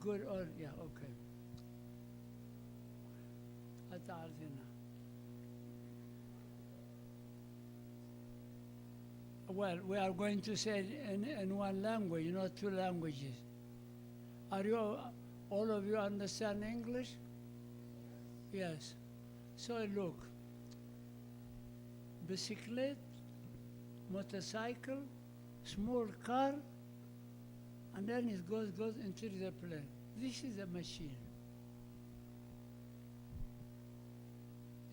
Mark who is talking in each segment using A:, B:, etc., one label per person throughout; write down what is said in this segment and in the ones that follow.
A: good or yeah, okay. أتعرفنا. Well, we are going to say it in one language, not two languages. Are you, all of you understand English? Yes. So look, bicycle, motorcycle, small car, and then it goes into the plane. This is a machine.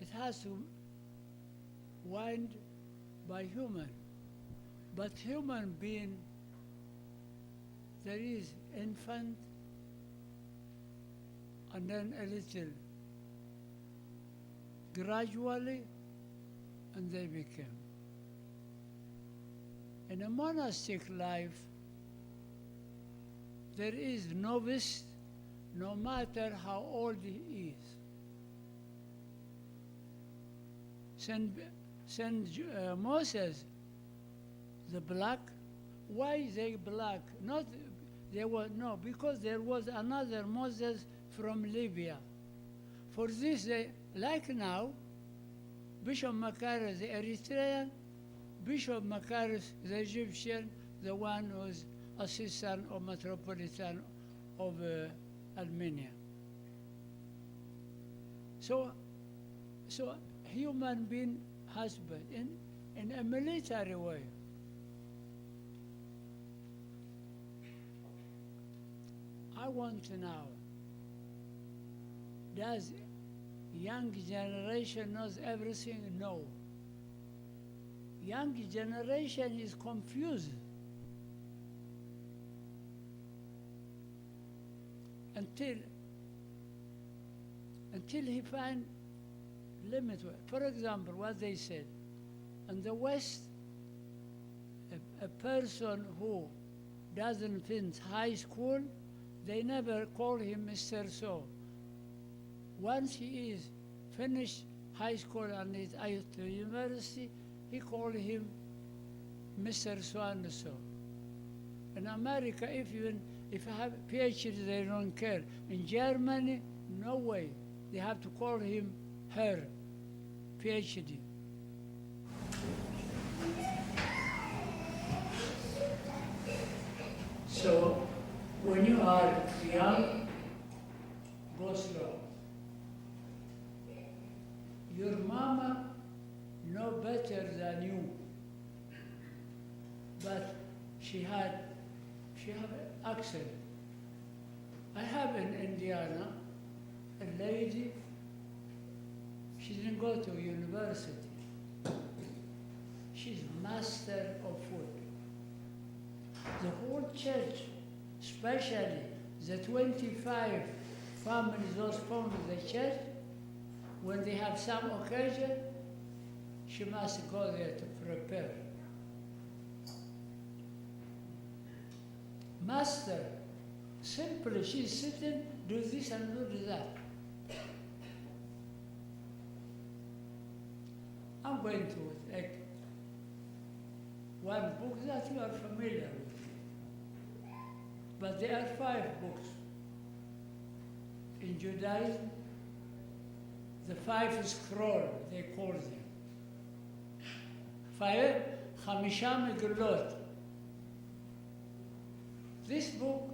A: It has to wind by human. But human being, there is infant, and then a little, gradually, and they became. In a monastic life, there is novice, no matter how old he is. Saint Moses, the black, why they black? Not there was no, because there was another Moses from Libya. For this, they, like now, Bishop Makarius, the Eritrean, Bishop Makarius, the Egyptian, the one who's assistant or metropolitan of Armenia. So human being husband in a military way. I want to know, does young generation knows everything? No. Young generation is confused. Until he find limit. For example, what they said, in the West, a person who doesn't finish high school, they never call him Mr. So. Once he is finished high school and is out to university, he call him Mr. So and so. In America, if you have PhD, they don't care. In Germany, no way. They have to call him her, PhD. So when you are young, go slow. Your mama know better than you, but she had an accent. I have in Indiana a lady, she didn't go to university. She's master of food. The whole church, especially the 25 families those found in the church, when they have some occasion, she must go there to prepare. Master, simply she's sitting, do this and do that. I'm going to take one book that you are familiar with. But there are 5 books. In Judaism, the 5 scroll, they call them. 5 megillot. This book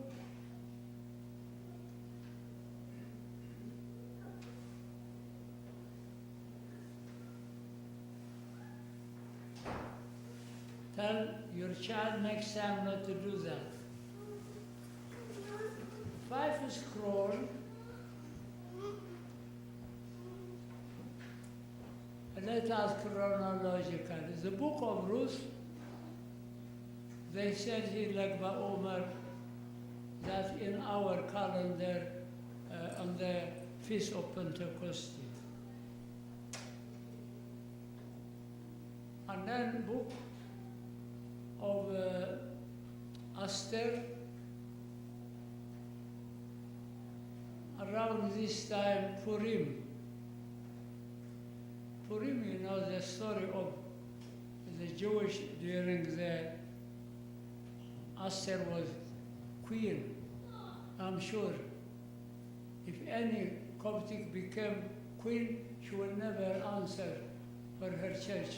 A: tell your child next time not to do that. 5 scroll, let us chronological. The book of Ruth, they said here like Omar, that in our calendar on the Feast of Pentecost. And then book of Esther, around this time, Purim. Purim, you know the story of the Jewish during the Esther was queen. I'm sure if any Coptic became queen, she will never answer for her church.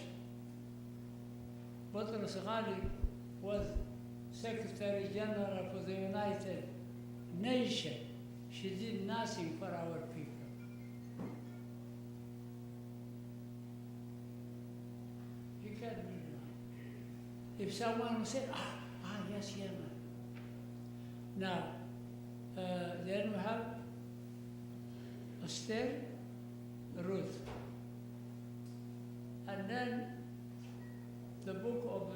A: Boutros Ghali was Secretary General for the United Nations. She did nothing for our people. You can't believe that. If someone said, yes, Yemen. Now, then we have Esther, Ruth. And then the book of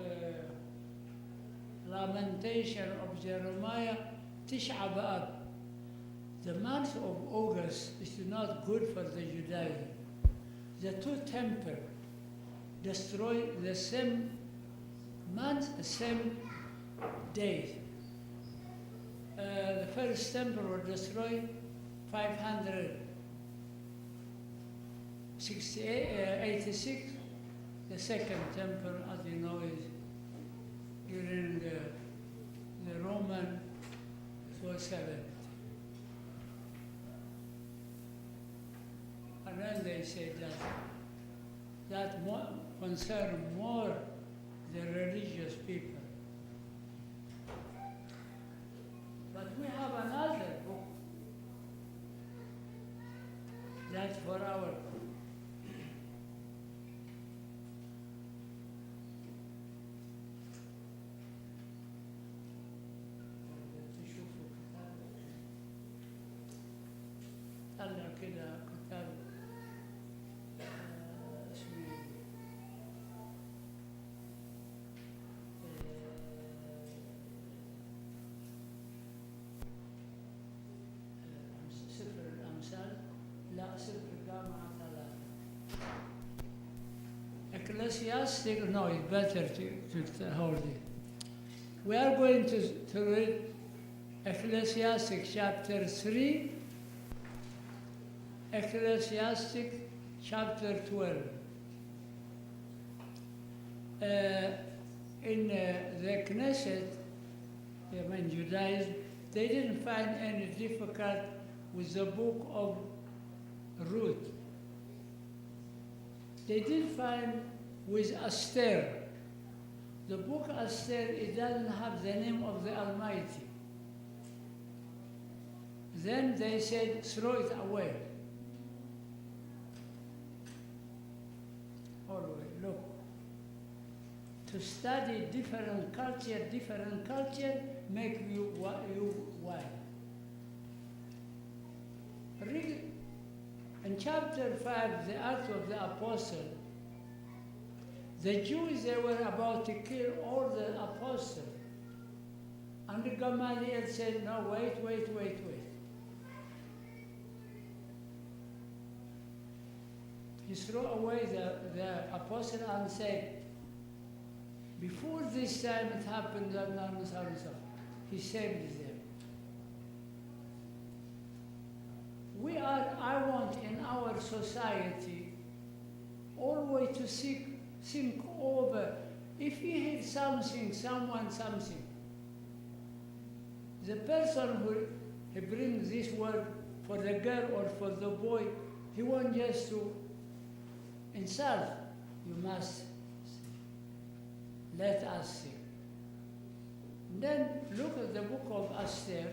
A: Lamentation of Jeremiah, Tisha B'Av. The month of August is not good for the Judaism. The two temples destroyed the same month, the same day. The first temple was destroyed 586. The second temple, as you know, is during the Roman 470. And then they say that more concern more the religious people. But we have another book that's for our طلع كده كتاب اسمه سفر الأمثال لا سفر الجامعة ثلاثة. Ecclesiastic, no, it's better to hold it. We are going to read Ecclesiastic chapter 3, Ecclesiastic chapter 12. In the Knesset, in Judaism, they didn't find any difficult with the book of Ruth. They did find with Esther. The book Esther, it doesn't have the name of the Almighty. Then they said, throw it away. Always, look. To study different culture make you wise. Read in chapter 5, the Acts of the Apostle, the Jews, they were about to kill all the apostles. And Gamaliel said, no, wait. He threw away the apostle and said, before this time it happened, he saved them. I want in our society always to think over, if you hear something, something, the person who brings this word for the girl or for the boy, he wants just to insult. You must let us see. Then look at the book of Esther.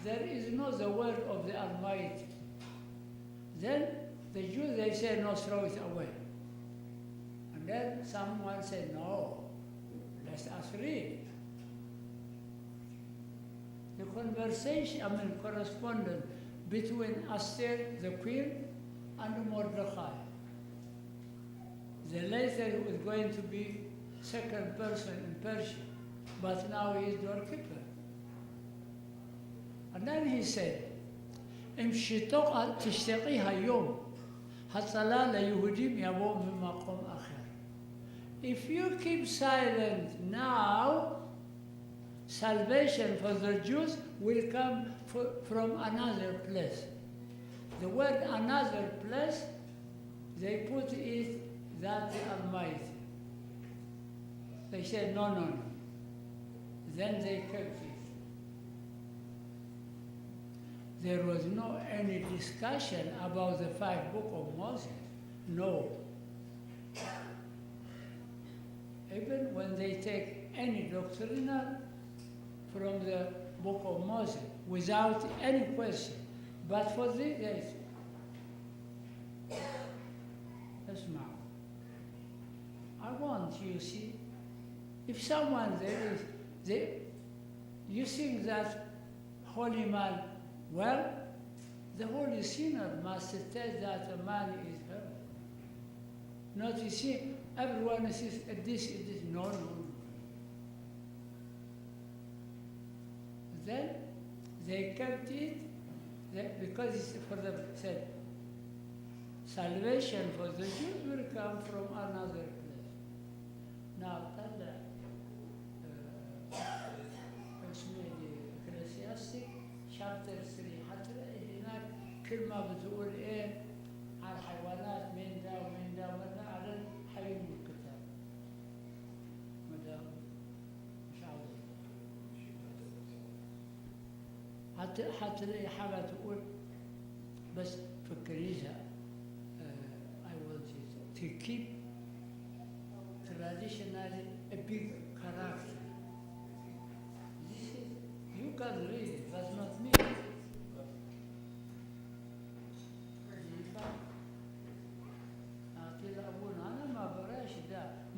A: There is not the word of the Almighty. Then the Jews, they say, no, throw it away. And then someone said, no, let us read. The correspondence between Esther, the queen, and Mordechai. The later was going to be second person in Persia, but now he is doorkeeper. And then he said, אם תשתقי היום, הצלה ליהודים יבוא ממקום אחר. If you keep silent now, salvation for the Jews will come from another place. The word another place, they put it that the Almighty. They said, no. Then they kept it. there was no any discussion about the 5 books of Moses. No. Even when they take any doctrinal from the book of Moses, without any question. But for this, they say, Ismail, I want you see, if someone there is, you think that holy man, well, the holy sinner must tell that a man is her. Not you see, everyone says this. No. Then they kept it because it's for the said salvation for the Jews will come from another place. Now that اسمه Ecclesiastic chapter 3 حتى هناك كلمة بتقول ايه على الحيوانات من ده ومن ده ومن ده على الحي من الكتاب. مش عاوز حتى لقي حاجة تقول بس في الكنيسة I want you to keep traditionally a big character. This is, you can read it, but not me.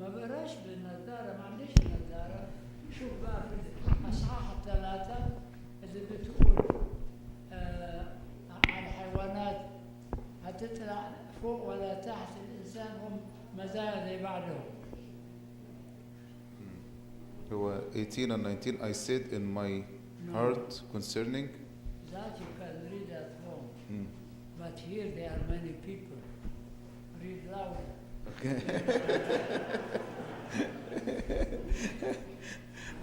A: ما براش بالنظارة، ما عنديش نظارة. شوف بقى في الأصحاح 3 اللي بتقول على الحيوانات هتطلع فوق ولا تحت، الإنسان هم مزايا زي بعضهم.
B: هو 18 and 19 I said in my heart concerning
A: that you can read at home. But here there are many people. Read louder.
B: Okay.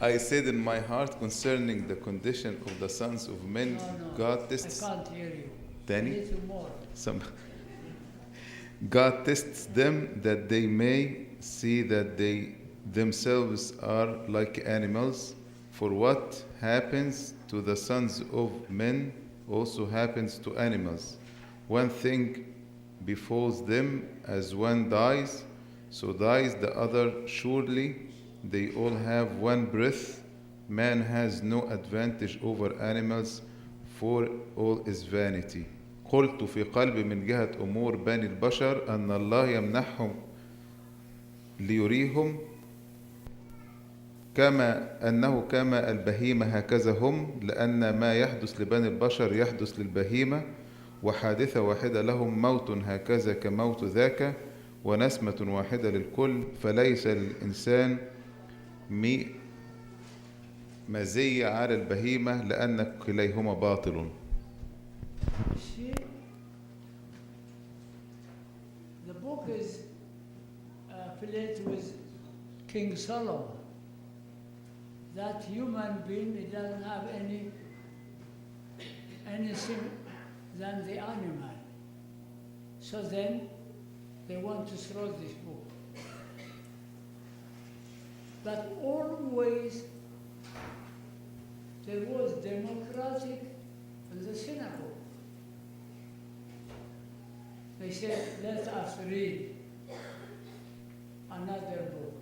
B: I said in my heart concerning the condition of the sons of men,
A: No,
B: God tests.
A: I can't hear you.
B: Danny?
A: A little more.
B: God tests them that they may see that they themselves are like animals. For what happens to the sons of men also happens to animals. One thing befalls them as one dies, so dies the other. Surely they all have one breath. Man has no advantage over animals, for all is vanity. قلت في قلبي من جهة أمور بني البشر أن الله يمنحهم ليريهم كما البهيمة هكذا هم، لأن ما يحدث لبني البشر يحدث للبهيمة، وحادثة واحدة لهم موت هكذا كموت ذاك، ونسمة واحدة للكل، فليس للإنسان مزية على البهيمة لأن كليهما باطل.
A: See, the book is affiliated with King Solomon. That human being, it doesn't have anything than the animal. So then they want to throw this book. But always there was democratic in the synagogue. They said, let us read another book.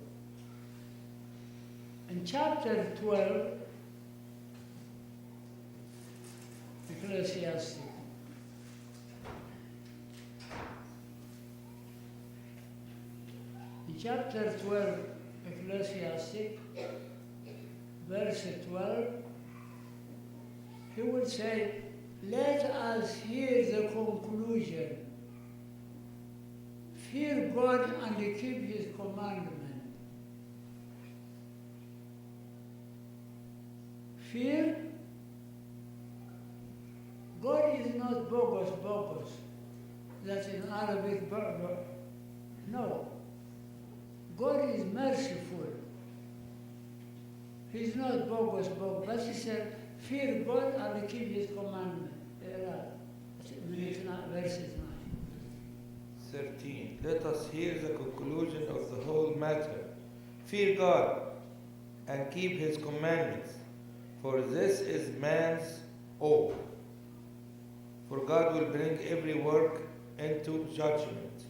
A: In chapter 12, Ecclesiastes, in chapter 12, Ecclesiastes, verse 12, he would say, let us hear the conclusion. Fear God and keep his commandment. Fear, God is not bogus. That's in Arabic, no. God is merciful. He's not bogus, but he said, fear God and keep his commandment. Verses 9.
C: 13. Let us hear the conclusion of the whole matter. Fear God and keep his commandments, for this is man's all. For God will bring every work into judgment,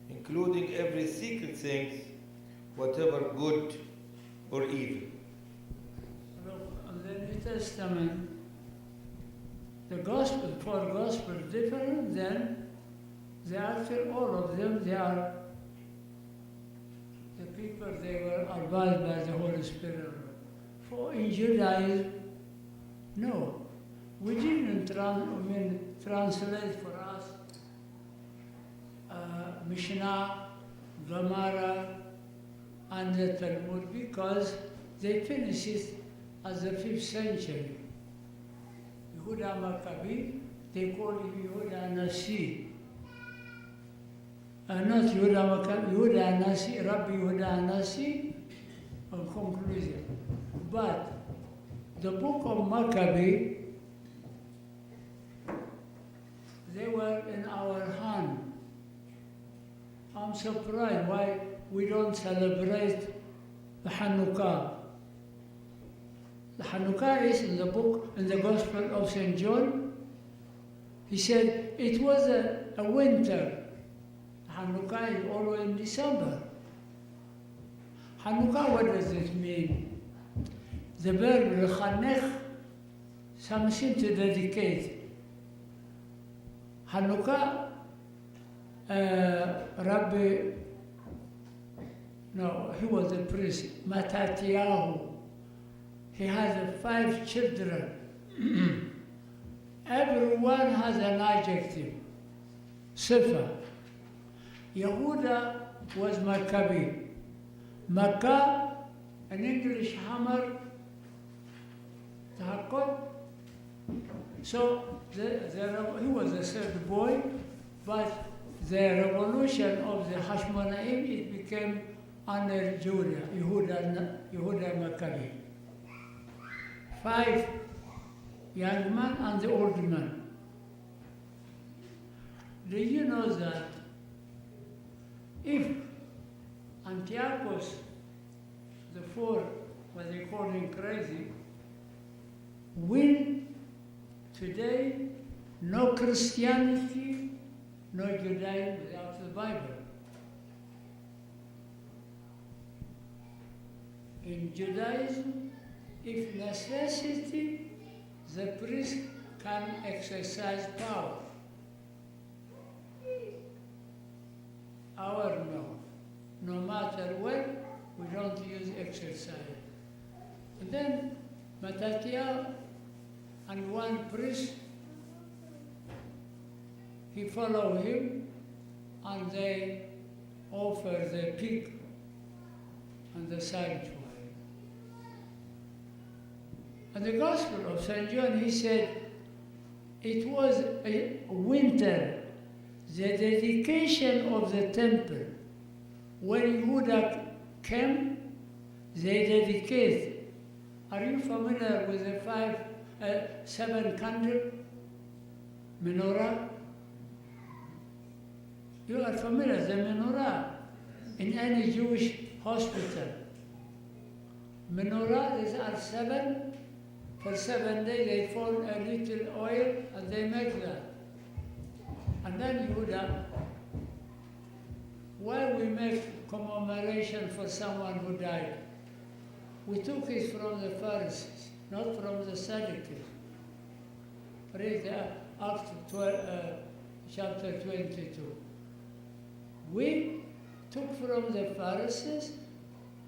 C: including every secret thing, whatever good or evil.
A: Look, in the New Testament, the gospel, four gospels different, then they actually, all of them, they are the people, they were advised by the Holy Spirit. For in Judaism, no. We didn't translate for us Mishnah, Gemara, and the Talmud because they finished it as the 5th century. Yehuda Maccabi, they call him Yehuda Nasi. Not Yehuda Maccabi, Yehuda Nasi, Rabbi Yehuda Nasi, on conclusion. But the book of Maccabi, they were in our hand. I'm surprised why we don't celebrate the Hanukkah. The Hanukkah is in the book, in the Gospel of St. John. He said it was a winter. Hanukkah is always in December. Hanukkah, what does it mean? The verb rechanech, something to dedicate. Hanukkah, Rabbi, no, he was a priest, Matatiyahu. He had 5 children. Everyone has an adjective. Sifa. Yehuda was Maccabi. Makkah, an English hammer, tahakkot. So he was the third boy, but the revolution of the Hashmonaim, it became under Judah, Yehuda Maccabi. 5 young men and the old man. Do you know that if Antiochus the fourth, what they call him crazy, will today no Christianity, no Judaism without the Bible. In Judaism, if necessity, the priest can exercise power. Our no. No matter what, we don't use exercise. And then Mattathiah and one priest, he followed him and they offer the pig and the sanctuary. And the Gospel of St. John, he said, it was a winter, the dedication of the temple. When Yehuda came, they dedicated. Are you familiar with the 7 candle menorah? You are familiar, the menorah in any Jewish hospital. Menorah, these are 7. For 7 days they pour a little oil and they make that. And then Yehuda, why we make commemoration for someone who died? We took it from the Pharisees, not from the Sadducees. Read Acts 12, chapter 22. We took from the Pharisees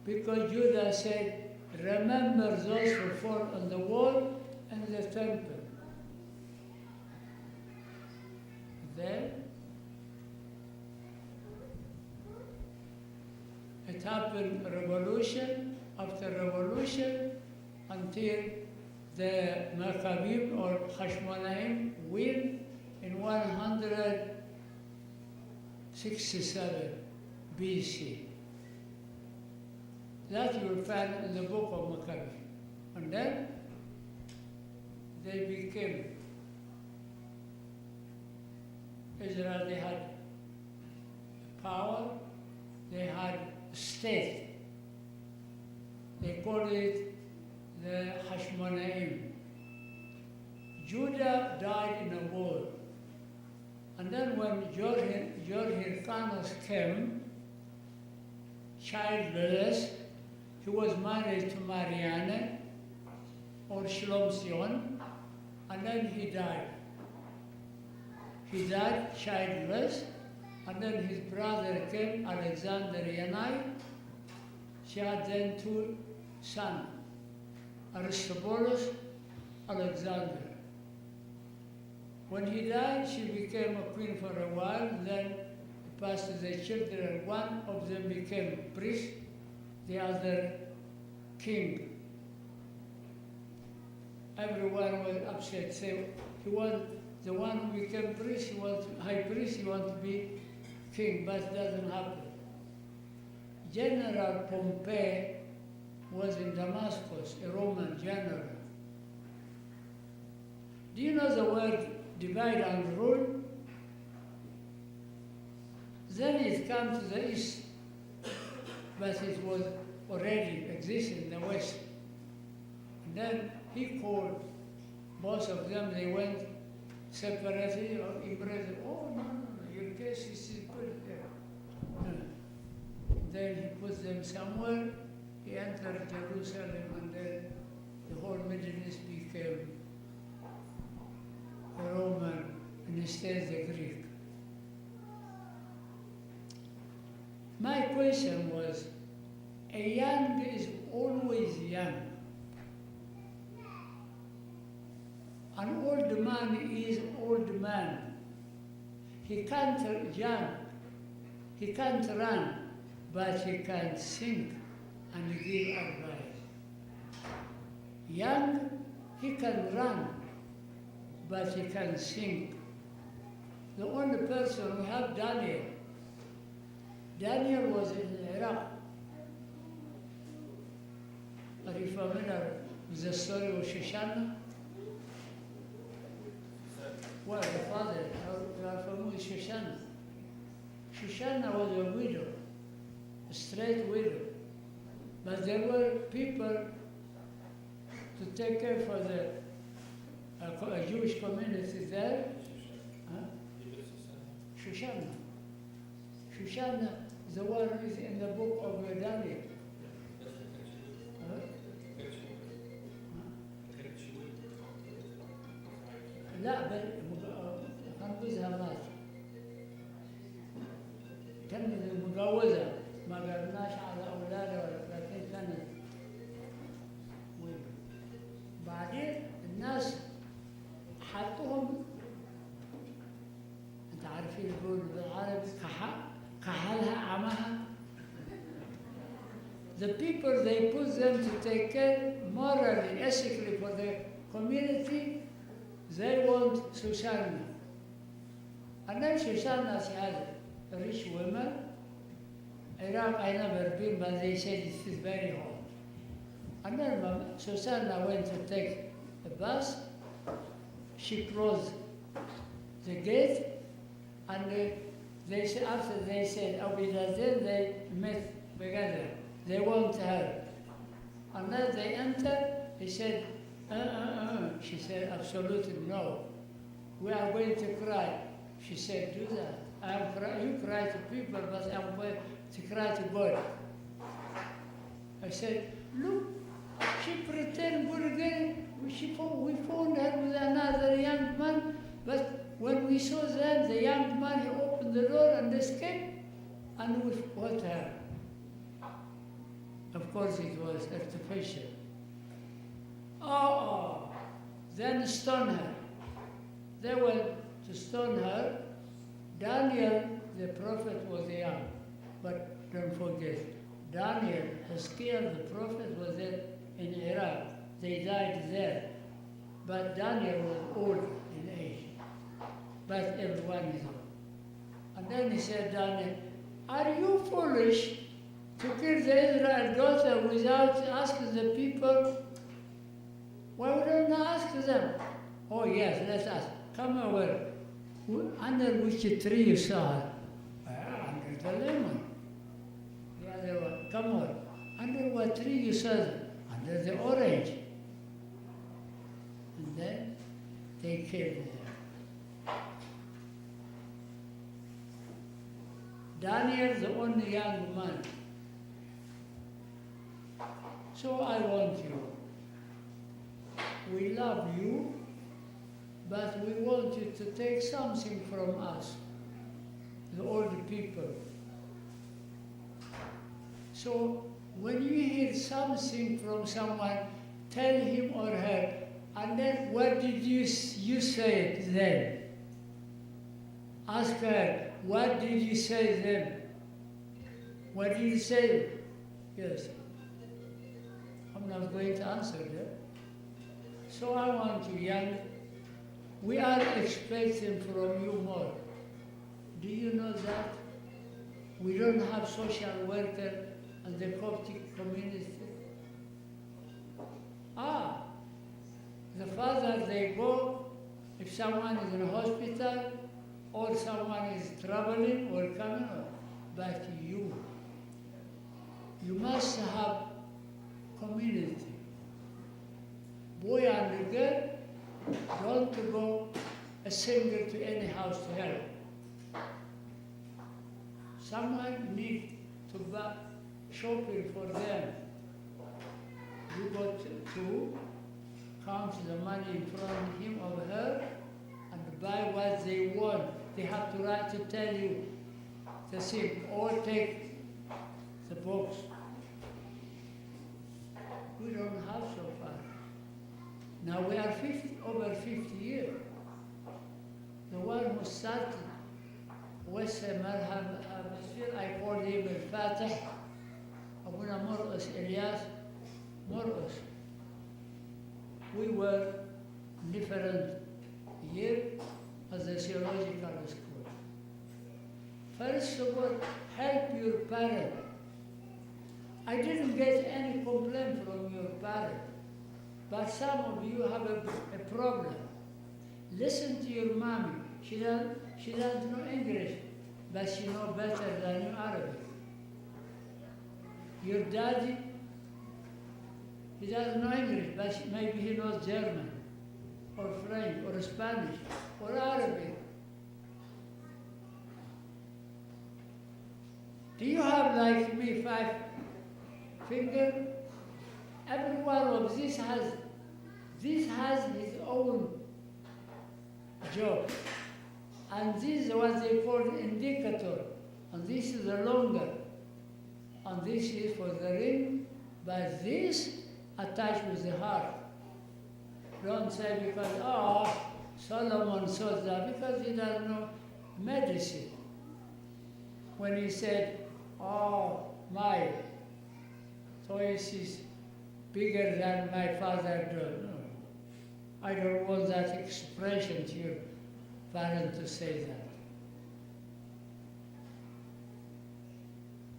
A: because Judas said, remember those who fall on the wall and the temple. Then it happened revolution after revolution until the Maccabim or Hashmonaim win in 167 BC. That you will find in the book of Makarius. And then they became Israel. They had power, they had state. They called it the Hashmonaim. Judah died in a war. And then when Hyrcanus came, childless, he was married to Marianne, or Shlomsion, and then he died. He died childless, and then his brother came, Alexander Yanai. She had then two sons, Aristobulus, Alexander. When he died, she became a queen for a while, then passed to the children. One of them became priest, the other king. Everyone was upset. So he was the one who became priest, he wants high priest, he wants to be king, but it doesn't happen. General Pompey was in Damascus, a Roman general. Do you know the word divide and rule? Then it came to the east, but it was already existing in the west. And then he called both of them, they went separately or embraced. Oh, no, your case is good there. Then he put them somewhere, he entered Jerusalem, and then the whole Middle East became the Roman and instead the Greek. My question was, a young is always young. An old man is old man. He can't jump, he can't run, but he can think and give advice. Young, he can run, but he can think. The only person we have, Daniel. Daniel was in Iraq. Are you familiar with the story of Shoshana? Well, the father, you are familiar with Shoshana. Shoshana was a widow, a straight widow. But there were people to take care for the Jewish community there. Huh? Shoshana. Shoshana, the one who is in the book of Daniel. Huh? لا بل هنجوزها مات كانت مجوزة ما قرناش على أولادها لكن كانت بعدين الناس حطوهم أنت عارفين يقولوا بالعربي كحلها عمها. The people they put them to take care morally, ethically for the community. They want Susanna. And then Susanna had rich women. Iraq, I never been, but they said it is very hot. And then Susanna went to take a bus. She closed the gate, and they said, after they said, Abidazin, they met together. They want her. And then they entered, he said, She said, absolutely no. We are going to cry. She said, do that. You cry to people, but I'm going to cry to God. I said, look, she pretended good again. We found her with another young man, but when we saw them, the young man, he opened the door and escaped, and we fought her. Of course, it was artificial. Oh, then stone her. They went to stone her. Daniel, the prophet, was young. But don't forget, Daniel, Hezekiah, the prophet, was there in Iraq. They died there. But Daniel was old in age. But everyone is old. And then he said, Daniel, are you foolish to kill the Israel daughter without asking the people? Why we don't ask them? Oh yes, let's ask. Come over. Under which tree you saw her? Under the lemon. The other one, come on. Under what tree you saw her? Under the orange. And then they killed him. Daniel, the only young man. So I want you. We love you, but we want you to take something from us, the old people. So when you hear something from someone, tell him or her, and then what did you say then? Ask her, what did you say then? What did you say? Yes. I'm not going to answer that. So I want you, young, we are expecting from you more. Do you know that? We don't have social worker in the Coptic community. The father, they go, if someone is in a hospital, or someone is traveling or coming, but you must have community. Boy and girl, don't go a single to any house to help. Someone need to buy shopping for them. You got to count the money in front of him or her and buy what they want. They have to write to tell you the thing, or take the box. We don't have so far. Now we are over 50 years. The one who started Western Hemisphere, I called him Al-Fatih, Abuna Morus Elias Morus. We were different year as a theological school. First of all, help your parent. I didn't get any complaint from your parent, but some of you have a problem. Listen to your mommy. She doesn't know English, but she knows better than you Arabic. Your daddy, he doesn't know English, but maybe he knows German, or French, or Spanish, or Arabic. Do you have, like me, 5 fingers? Every one of this has his own job. And this is what they call indicator. And this is the longer. And this is for the ring, but this attached with the heart. Don't say because, Solomon saw that, because he doesn't know medicine. When he said, my choice is bigger than my father does. No. I don't want that expression to your parent to say that.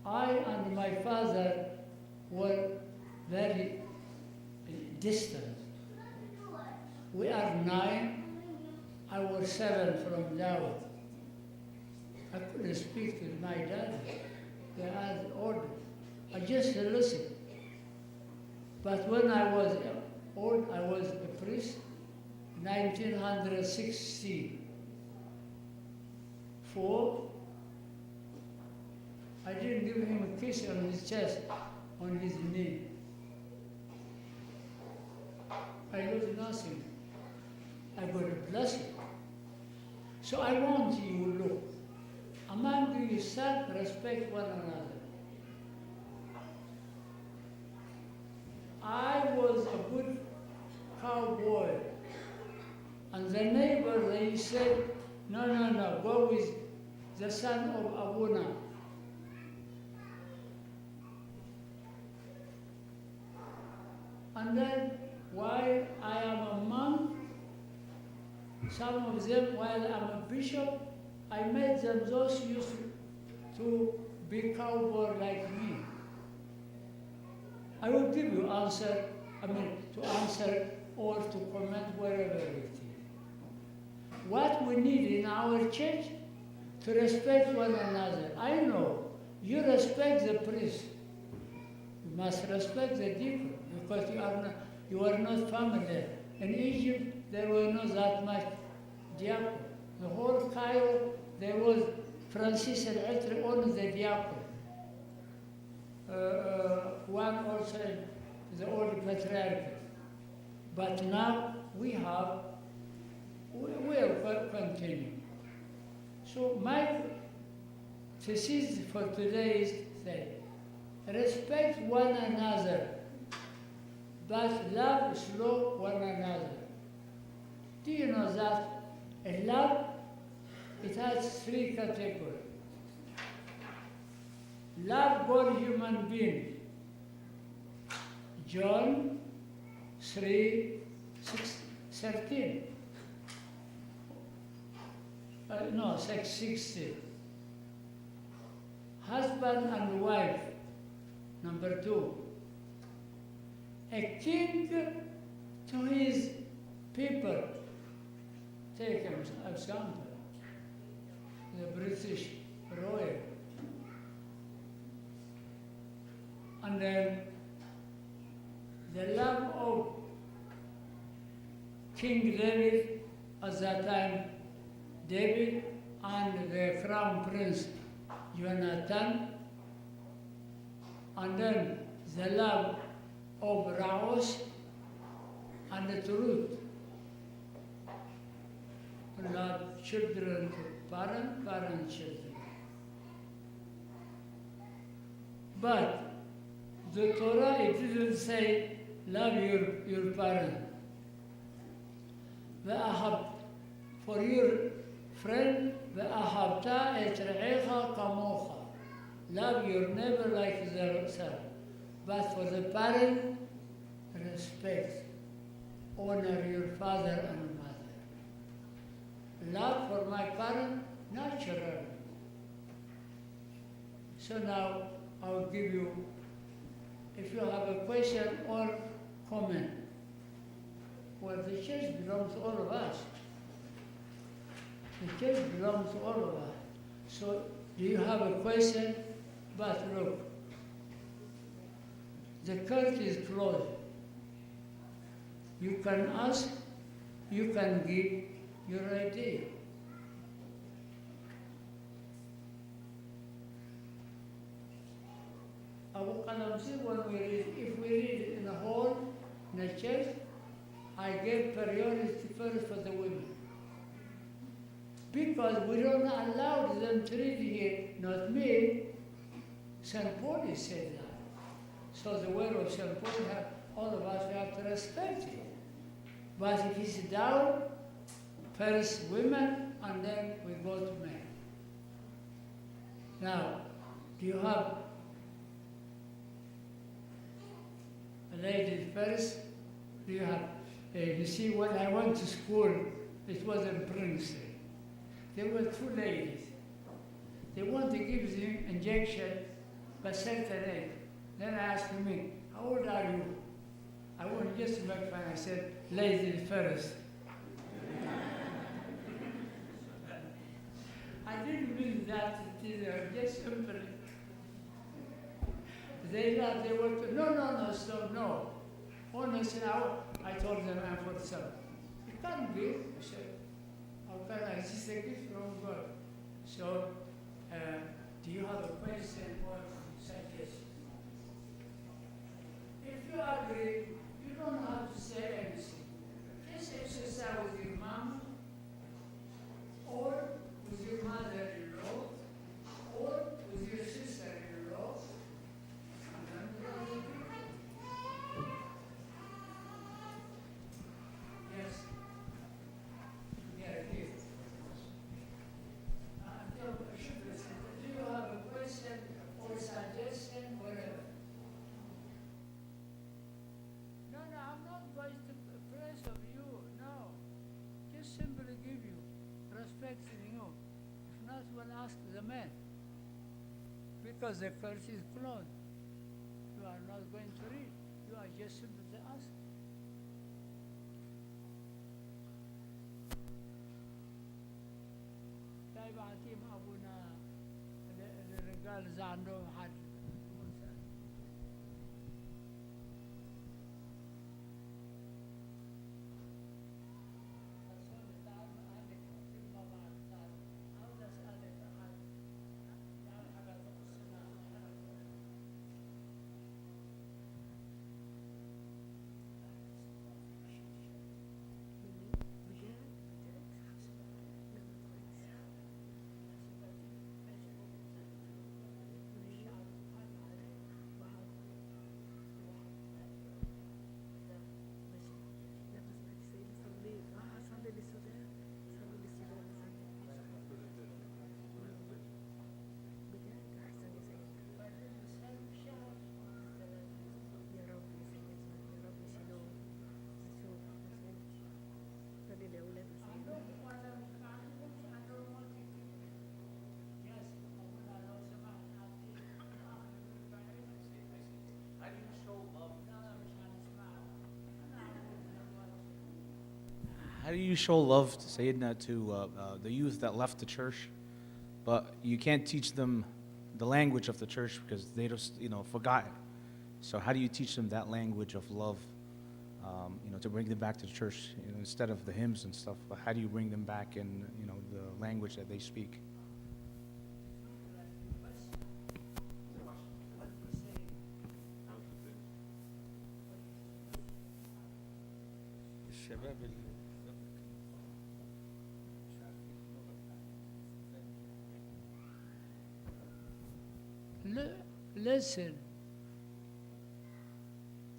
A: I and my father were very distant. We are 9, I was 7 from Dawud. I couldn't speak with my dad. They had orders. I just listened. But when I was old, I was a priest, 1964. I didn't give him a kiss on his chest, on his knee. I lose nothing. I got a blessing. So I want you to look. Among you, respect one another. I was a good cowboy. And the neighbor, they said, no, go with the son of Abuna. And then, while I am a monk, some of them, while I'm a bishop, I made them those used to be cowboy like me. I will give you answer, to answer or to comment wherever it is. What we need in our church, to respect one another. I know, you respect the priest. You must respect the deacon, because you are not familiar. In Egypt, there was not that much diaconate. The whole Cairo, there was Francis and Etri, only the diaconate. One also in the old patriarchate. But now we will continue. So my thesis for today is that respect one another, but love slow one another. Do you know that in love, it has three categories. Love God human being. John 3:13. No, 6:60. Husband and wife. Number 2. A king to his people. Take an example. The British royal. And then the love of King David at that time, David and the crown prince Jonathan, and then the love of Raos and the truth. Love children to parent, parent children. But the Torah, it didn't say love your parent. For your friend, ואהבת את רעך כמוך. Love your neighbor like yourself. But for the parent, respect. Honor your father and mother. Love for my parent, natural. So now I'll give you, if you have a question or comment. Well, the church belongs to all of us. The church belongs to all of us. So, do you have a question? But look, the church is closed. You can ask, you can give your idea. Abu Kalam said when we read, if we read in a hall, in a church, I gave priority first for the women. Because we don't allow them to read here, not me. St. Paul said that. So the word of St. Paul, all of us, we have to respect it. But if it's down, first women, and then we go to men. Now, do you have ladies first? Do you have, you see, when I went to school, it was in Princeton. There were two ladies. They wanted to give the injection by certain age. Then I asked me, how old are you? I wanted just to make fun. I said, ladies first. I didn't mean that, just simply. They laughed, they were, no, stop, no. Oh, no, I told them I'm 47. It can't be. I said, how can I? This is a gift from God. So, do you have a question or suggestion? If you agree, you don't have to say anything. Just exercise with your mom, or with your mother-in-law, or with your sister-in-law. Yes. Yeah, here. Do you have a question or suggestion, whatever? No, I'm not going to praise of you, no. Just simply give you, respecting you. If not, we'll ask the man. Because the church is closed. You are not going to read. You are just simply to ask. طيب عتيم أبونا الرجال إذا عندهم حد.
D: How do you show love to Sayyidina to the youth that left the church, but you can't teach them the language of the church because they just, forgot it. So how do you teach them that language of love, to bring them back to the church, instead of the hymns and stuff? But how do you bring them back in, the language that they speak?
A: Listen,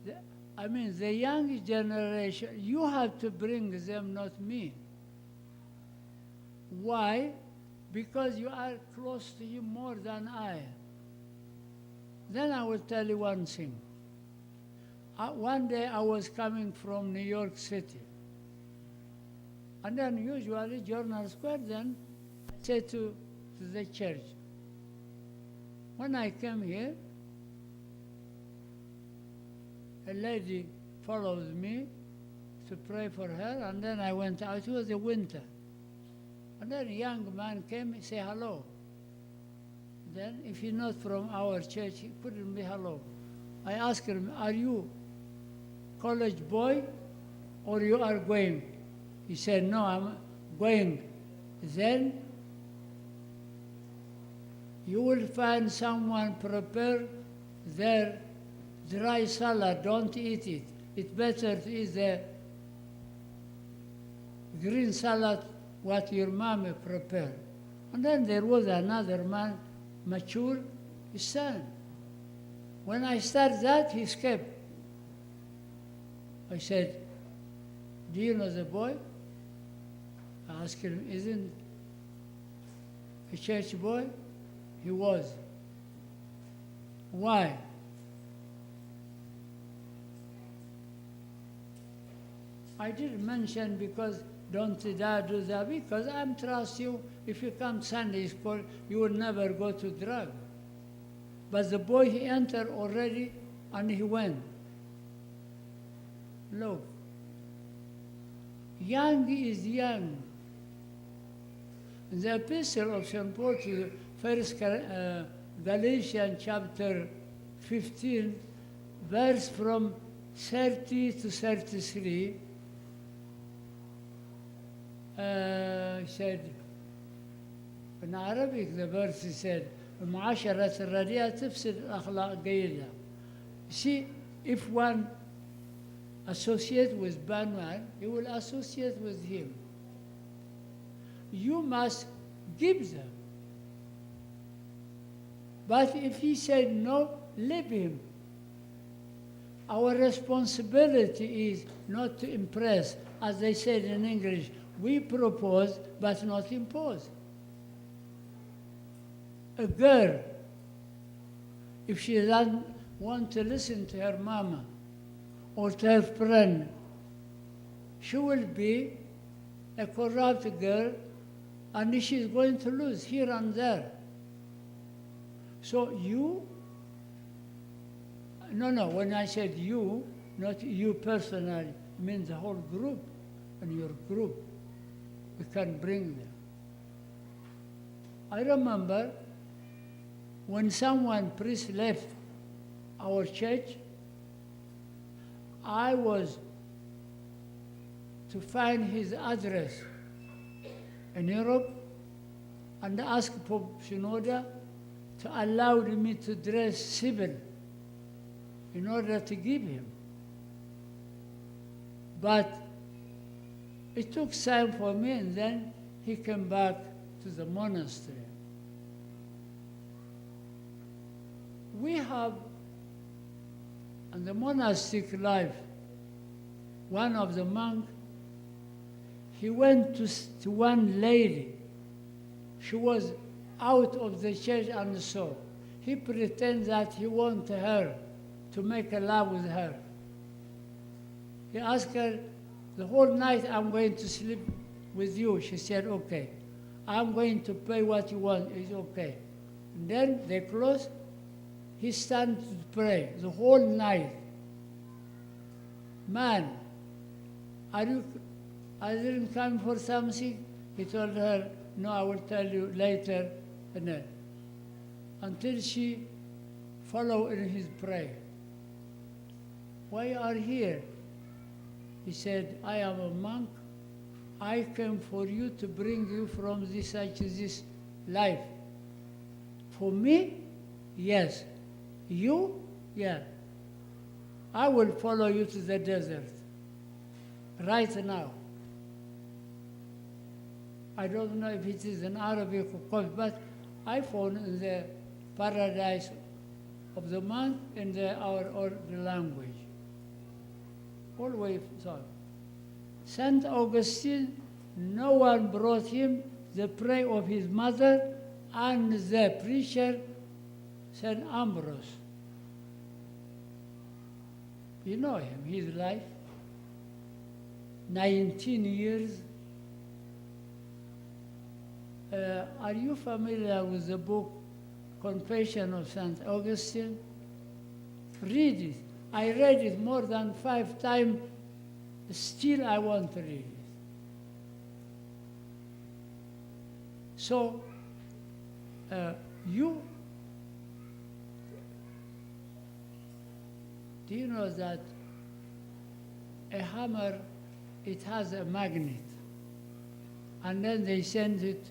A: the young generation, you have to bring them, not me. Why? Because you are close to him more than I am. Then I will tell you one thing. One day I was coming from New York City. And then usually Journal Square, then I say to the church. When I came here, a lady followed me to pray for her, and then I went out. It was the winter. And then a young man came and said hello. Then, if he's not from our church, he couldn't be hello. I asked him, are you college boy or you are going? He said, no, I'm going. Then you will find someone prepare their dry salad. Don't eat it. It's better to eat the green salad what your mama prepared. And then there was another man, mature, his son. When I started that, he escaped. I said, do you know the boy? I asked him, isn't a church boy? He was. Why? I didn't mention because don't do that, because I'm trust you. If you come Sunday school, you will never go to drug. But the boy, he entered already and he went. Look, young is young. In the epistle of St. Paul to Galatians chapter 15, verse from 30 to 33, said, in Arabic the verse said, المعاشرة الرديئة تفسد الأخلاق جيدة. See, if one associate with bad man, he will associate with him. You must give them. But if he said no, leave him. Our responsibility is not to impress. As they said in English, we propose but not impose. A girl, if she doesn't want to listen to her mama or to her friend, she will be a corrupt girl and she's going to lose here and there. So you, no, when I said you, not you personally, means the whole group, and your group, we can bring them. I remember when someone priest left our church, I was to find his address in Europe and ask Pope Synoda to allow me to dress civil in order to give him. But it took time for me, and then he came back to the monastery. We have, in the monastic life, one of the monks, he went to one lady. She was out of the church and so. He pretended that he wanted her to make a love with her. He asked her, the whole night I'm going to sleep with you. She said, okay. I'm going to pay what you want. It's okay. And then they closed. He started to pray the whole night. Man, are you I didn't come for something. He told her, no, I will tell you later. And until she followed in his prayer. Why you are here? He said, I am a monk. I came for you to bring you from this such this life. For me, yes. You, yeah. I will follow you to the desert right now. I don't know if it is in Arabic or Kurdish, but I found in the paradise of the monk in our language. Always thought. Saint Augustine, no one brought him the prayer of his mother and the preacher, Saint Ambrose. You know him, his life. 19 years. Are you familiar with the book Confession of Saint Augustine? Read it. I read it more than 5 times. Still, I want to read it. So, do you know that a hammer, it has a magnet, and then they send it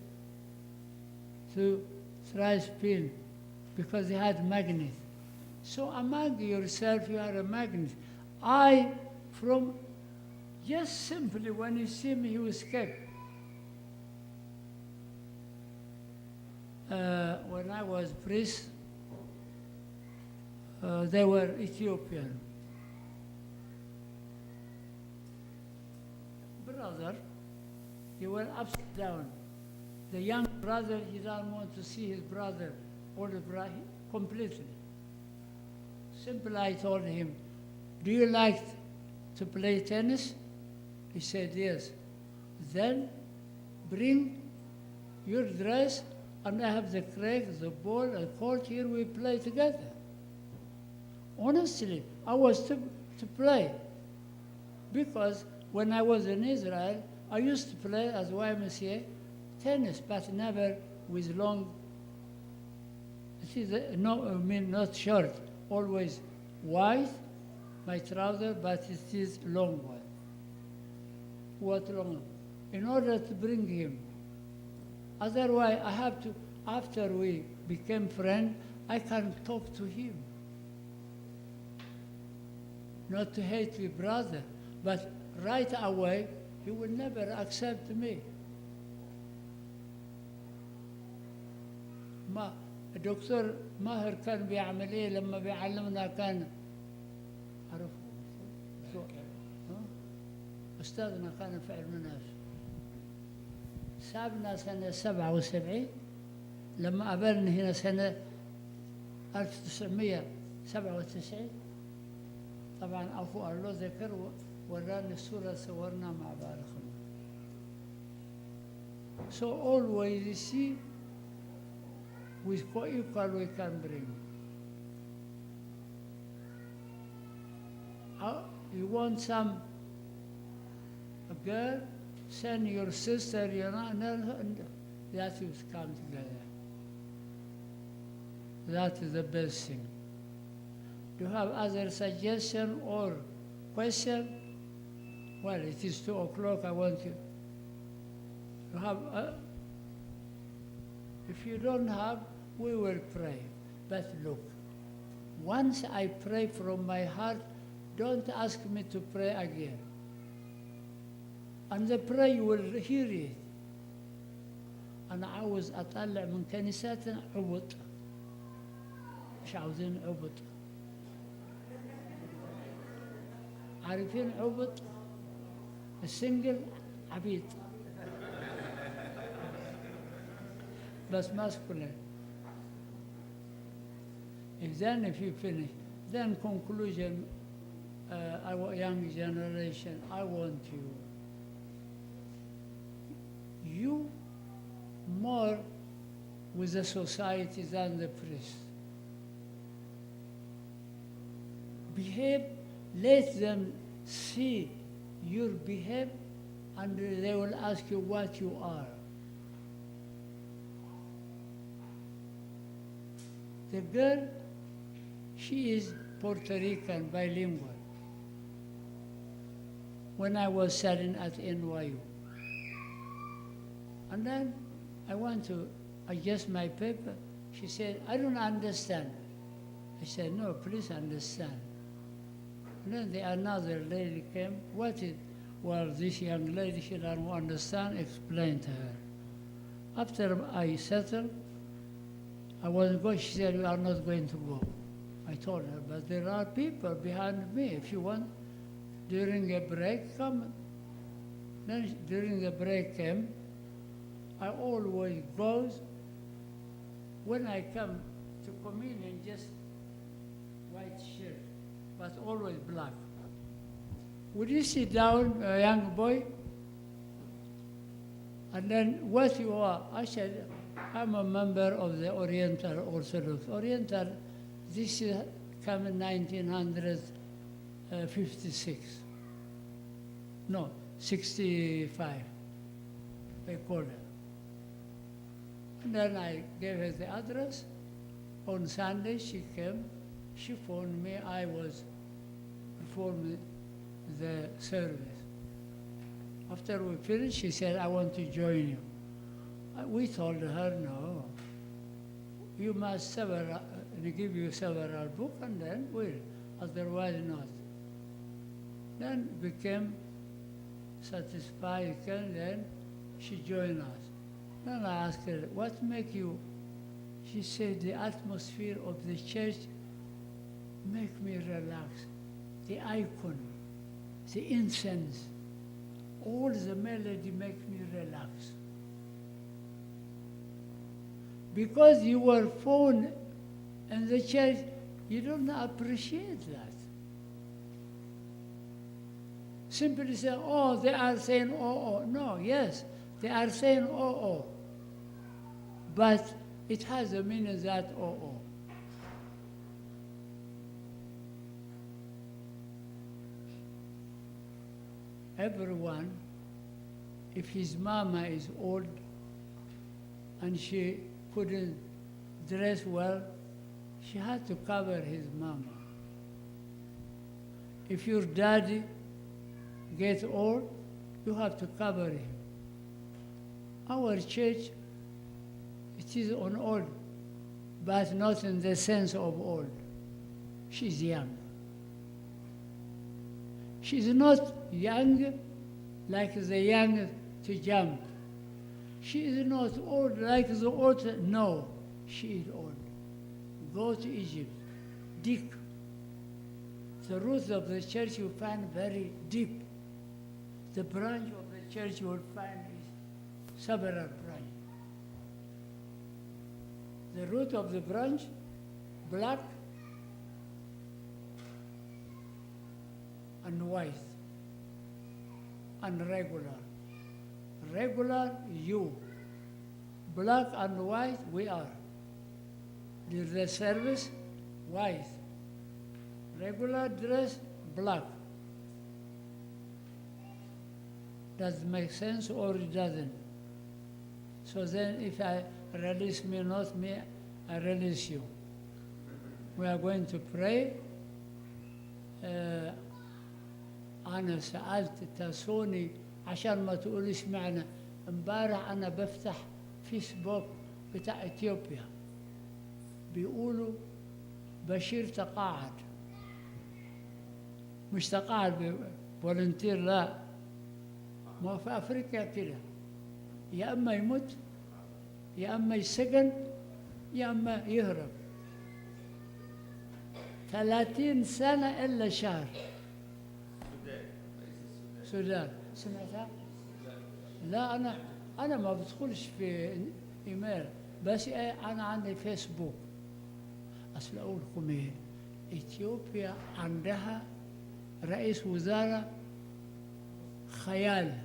A: to Thrice-Pin because they had magnet. So among yourself, you are a magnet. Just simply when you see me, you escape. When I was priest, they were Ethiopian. Brother, he went upside down. The young brother, he doesn't want to see his brother, older brother, completely. Simply, I told him, do you like to play tennis? He said, yes. Then bring your dress, and I have the crack, the ball, the court, here we play together. Honestly, I was to play. Because when I was in Israel, I used to play as YMCA tennis, but never with long, not short, always wide, my trouser, but it is long one. What long? In order to bring him. Otherwise, I have to, after we became friends, I can talk to him. Not to hate my brother, but right away, he will never accept me. الدكتور ماهر كان بيعمل ايه لما بيعلمنا كان عرفه استاذنا كان في علم النفس سابنا سنة 77 لما قابلنا هنا سنة 1997 طبعا أخو الله ذكر وراني الصورة صورنا مع بعض. So always you see with what equal we can bring. You want a girl, send your sister, and that will come together. That is the best thing. Do you have other suggestion or question? Well, it is 2 o'clock, I want you to have, if you don't have, we will pray. But look, once I pray from my heart, don't ask me to pray again. And the prayer you will hear it. أنا عاوز أطلع من كنيستنا عبط. مش عاوزين عبط. عارفين عبط؟ السنجل عبيط. بس masculine. If you finish, then conclusion, our young generation, I want you more with the society than the priest. Behave, let them see your behavior and they will ask you what you are. The girl, she is Puerto Rican, bilingual. When I was studying at NYU. And then I want to adjust my paper. She said, I don't understand. I said, no, please understand. And then another lady came. What is, well, this young lady, she doesn't understand, explain to her. After I settled, I wasn't going. She said, we are not going to go. I told her, but there are people behind me. If you want, during a break, come. Then during the break came, I always goes. When I come to communion, just white shirt, but always black. Would you sit down, a young boy? And then what you are? I said, I'm a member of the Oriental Orthodox. Oriental, this is come in 1956. No, 65, they call it. And then I gave her the address. On Sunday she came, she phoned me, I was performing the service. After we finished, she said, I want to join you. We told her, no, you must give you several books and then we'll, otherwise not. Then became satisfied, and then she joined us. Then I asked her, what make you? She said, the atmosphere of the church make me relax. The icon, the incense, all the melody make me relax. Because you were phone in the church, you don't appreciate that. Simply say, oh, they are saying, oh, oh. No, yes, they are saying, oh, oh. But it has a meaning that, oh, oh. Everyone, if his mama is old and she couldn't dress well, she had to cover his mama. If your daddy gets old, you have to cover him. Our church, it is on old, but not in the sense of old. She's young. She's not young like the young to jump. She is not old like the old. No, she is old. Go to Egypt, dig. The roots of the church you find very deep. The branch of the church you will find is several branches. The root of the branch, black and white and regular. Regular, you. Black and white, we are. The service, white. Regular dress, black. Does it make sense or it doesn't? So then if I release me, not me, I release you. We are going to pray. أنا سألت تاسوني عشان ما تقوليش معنا امبارح أنا بفتح فيسبوك بتاع إثيوبيا بيقولوا بشير تقاعد مش تقاعد فولنتير لا ما في أفريقيا كده يا أما يموت يا أما يسجن يا أما يهرب 30 سنة إلا شهر السودان سمعتها؟ لا أنا ما بدخلش في إيميل بس أنا عندي فيسبوك أصل أقول لكم إيه إثيوبيا عندها رئيس وزراء خيال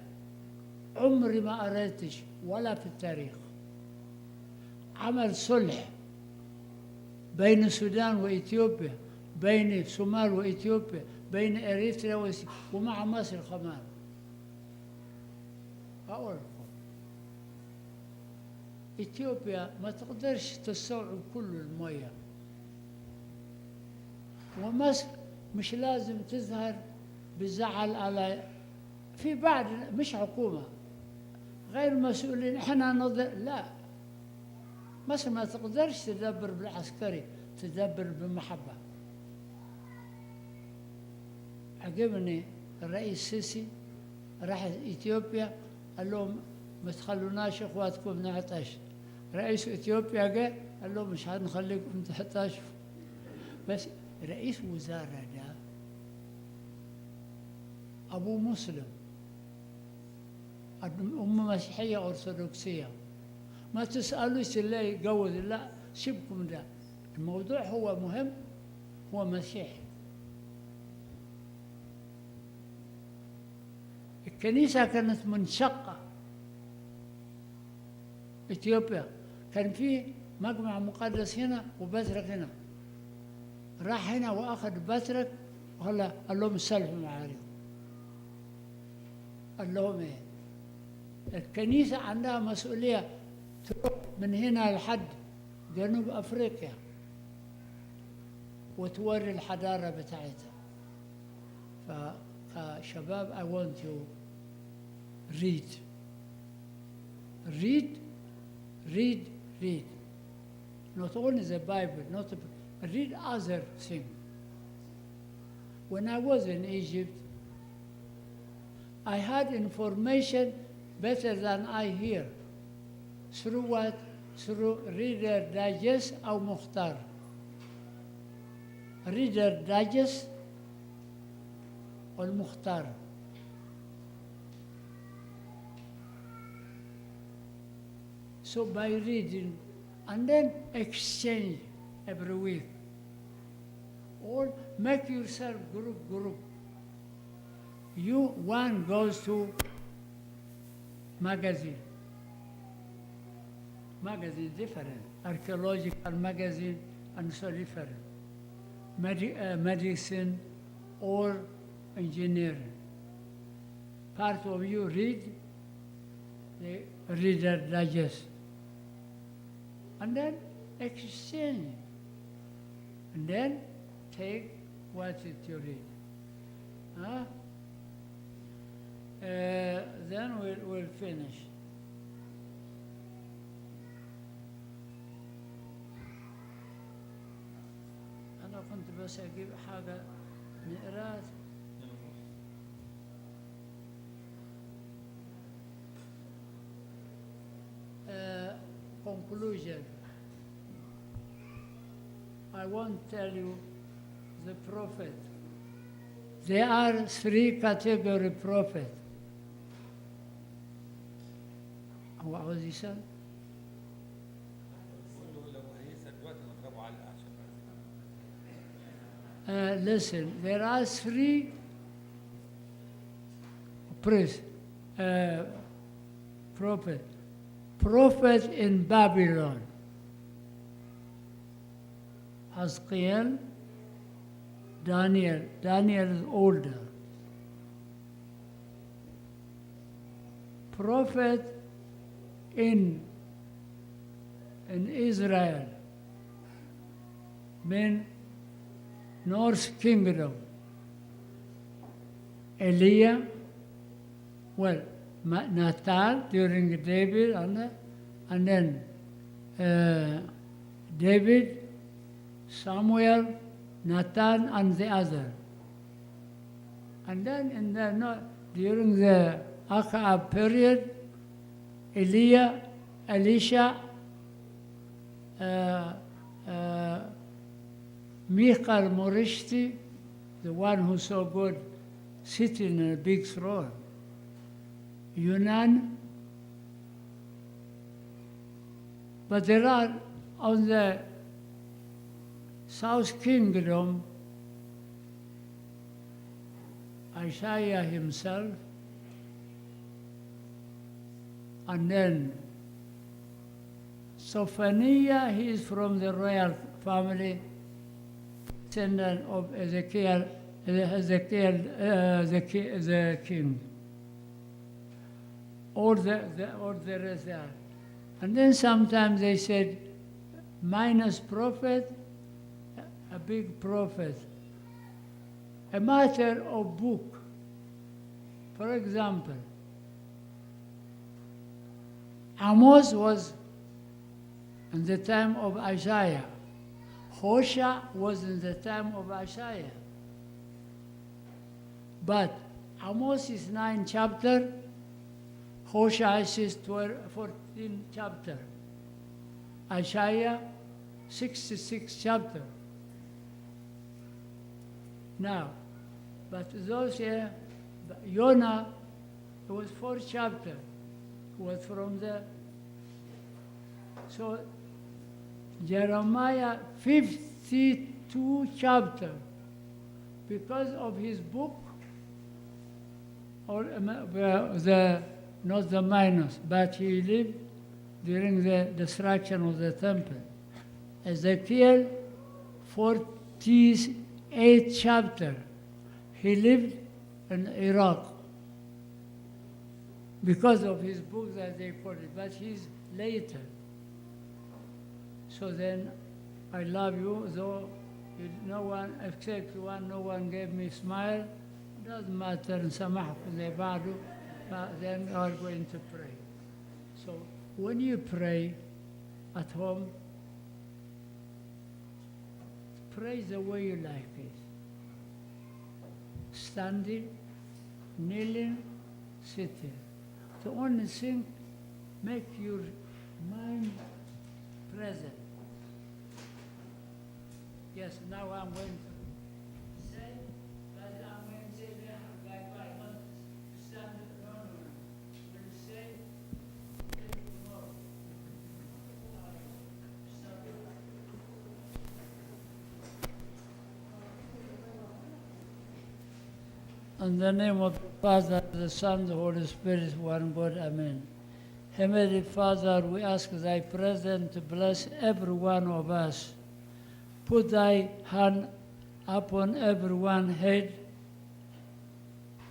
A: عمري ما قريتش ولا في التاريخ عمل صلح بين السودان وإثيوبيا بين الصومال وإثيوبيا بين إريتريا ومع مصر كمان powerful. إثيوبيا ما تقدرش تستوعب كل المياه، ومصر مش لازم تظهر بزعل على في بعض مش حكومة غير مسؤولين احنا لا، مصر ما تقدرش تدبر بالعسكري، تدبر بمحبة. عجبني الرئيس السيسي راح اثيوبيا قال لهم ما تخلوناش اخواتكم نعطش. رئيس اثيوبيا جاء قال لهم مش هنخليكم تحتشوا. بس رئيس وزراء ده ابوه مسلم، امه مسيحيه ارثوذكسيه، ما تسالوش اللي يجوز، لا سيبكم ده، الموضوع هو مهم، هو مسيحي. الكنيسة كانت منشقة. إثيوبيا كان في مجمع مقدس هنا وبترك هنا، راح هنا وأخذ بترك وقال لهم السلف معاريهم. قال لهم إيه؟ الكنيسة عندها مسؤولية تروح من هنا لحد جنوب أفريقيا وتوري الحضارة بتاعتها. فشباب I want to read. Not only the Bible, read other things. When I was in Egypt, I had information better than I hear. Through what? Through Reader Digest أو مختار. Reader Digest والمختار. So by reading and then exchange every week, or make yourself group. One goes to magazine different, archaeological magazine and so different, medicine or engineering. Part of you read the Reader Digest, and then exchange, and then take what you read. Then we'll finish. أنا كنت بس أجيب حاجة نقراها. Conclusion. I won't tell you the prophet. There are three category prophet. What was he said? Listen, there are three prophet. Prophet in Babylon. Haskell, Daniel is older. Prophet in Israel, mean North Kingdom. Elijah, Nathan during David, and then David, Samuel, Nathan, and the other. And then during the Achab period, Elisha, Michal Morishti, the one who saw God sitting in a big throne, Yunan. But there are on the South Kingdom, Isaiah himself, and then Sophania, he is from the royal family, descendant of Ezekiel, the king. all the rest there. And then sometimes they said, minus prophet, a big prophet. A matter of book. For example, Amos was in the time of Isaiah. Hosea was in the time of Isaiah. But Amos is 9 chapter, Hosea is 14 chapter, Isaiah 66 chapter. Now, but those here, Jonah, it was 4 chapter, was from the, so Jeremiah 52 chapter, because of his book, or not the minus, but he lived during the destruction of the temple. Ezekiel 48 chapter, he lived in Iraq because of his book that they call it, but he's later. So then, I love you, though no one, except one, no one gave me a smile. Doesn't matter, نسامحكم زي بعضه, but then we are going to pray. So when you pray at home, pray the way you like it. Standing, kneeling, sitting. The only thing, make your mind present. Yes, now I'm going to say, but I'm going to say like I want to stand alone. When you say, take it more. In the name of the Father, the Son, the Holy Spirit, one God, Amen. Heavenly Father, we ask thy presence to bless every one of us. Put thy hand upon everyone's head.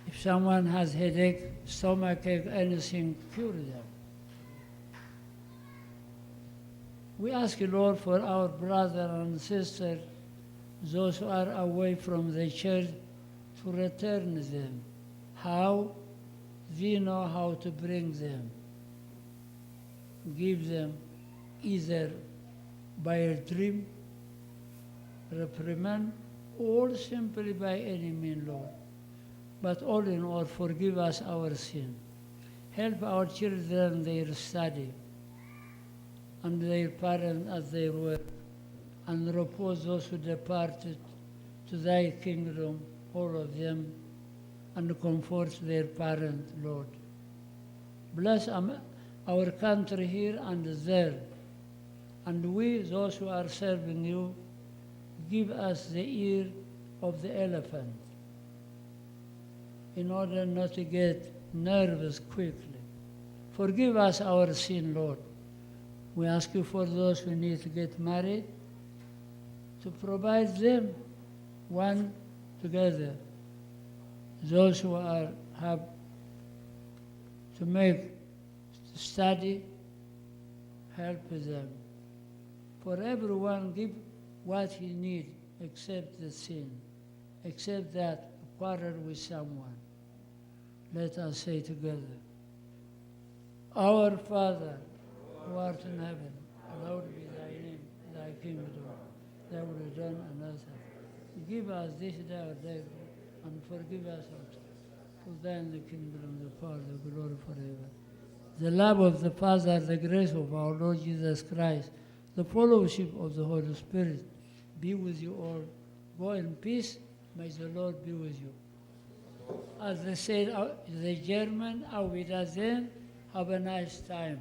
A: If someone has headache, stomachache, anything, cure them. We ask you, Lord, for our brother and sister, those who are away from the church, to return them. How? We know how to bring them. Give them either by a dream, reprimand, or simply by any means, Lord. But all in all, forgive us our sin. Help our children in their study, and their parents at their work, and repose those who departed to thy kingdom, all of them, and comfort their parents, Lord. Bless our country here and there, and we, those who are serving you, give us the ear of the elephant in order not to get nervous quickly. Forgive us our sin, Lord. We ask you for those who need to get married, to provide them one together. Those who have to make study, help them. For everyone, give what he needs, except the sin, except that quarrel with someone. Let us say together, Our Father, who art in heaven, hallowed be thy name, thy kingdom, thy will be done on earth. Give us this day our daily bread, and forgive us our sins. For thine the kingdom, the power, the glory forever. The love of the Father, the grace of our Lord Jesus Christ, the fellowship of the Holy Spirit be with you all. Go in peace. May the Lord be with you. As they say, the German, auf Wiedersehen, have a nice time.